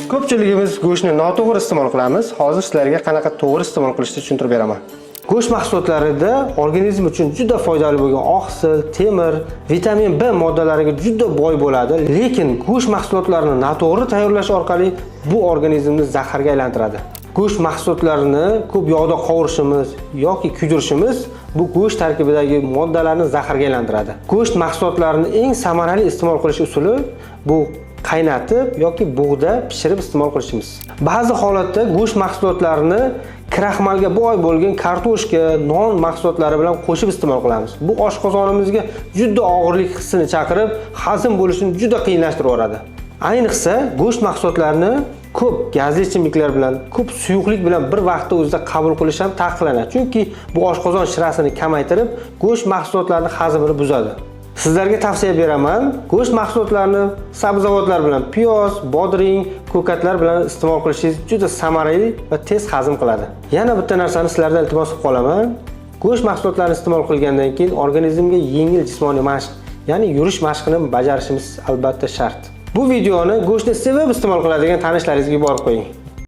Ko'pchiligimiz go'shtni noto'g'ri iste'mol qilamiz. Hozir sizlarga qanaqa to'g'ri iste'mol qilishni tushuntirib beraman. Go'sht mahsulotlarida organizm uchun juda foydali bo'lgan oqsil, temir, vitamin B moddalariga juda boy bo'ladi, lekin go'sht mahsulotlarini noto'g'ri tayyorlash orqali bu organizmni zaharga aylantiradi. Go'sht mahsulotlarini ko'p yog'da qovurishimiz yoki kuydirishimiz bu go'sht tarkibidagi moddalarni zaharga aylantiradi. Go'sht mahsulotlarini eng samarali iste'mol qilish usuli bu qaynatib yoki bug'da pishirib iste'mol qilishimiz. Ba'zi holatda go'sht mahsulotlarini kraxmalga boy bo'lgan kartoshka, non mahsulotlari bilan qo'shib iste'mol qilamiz. Bu oshqozonimizga juda og'irlik hissini chaqirib, hazm bo'lishini juda qiyinlashtirib yuboradi. Ayniqsa go'sht mahsulotlarini ko'p gazli ichimliklar bilan, ko'p suyuqlik bilan bir vaqtda o'zida qabul qilish ham taqiqlanadi. Chunki bu oshqozon shirasini kamaytirib, go'sht mahsulotlarining hazmini buzadi. Sizlarga tavsiya beraman, go'sht mahsulotlarini sabzavotlar bilan, piyoz, bodring, ko'katlar bilan iste'mol qilishingiz juda samarali va tez hazm qiladi. Yana bitta narsani sizlardan iltimos qilib qolaman. Go'sht mahsulotlarini iste'mol qilgandan keyin organizmga yengil jismoniy mashq, ya'ni yurish mashqini bajarishimiz albatta shart. Bu videoni go'shtni sevib iste'mol qiladigan tanishlaringizga yuborib qo'ying.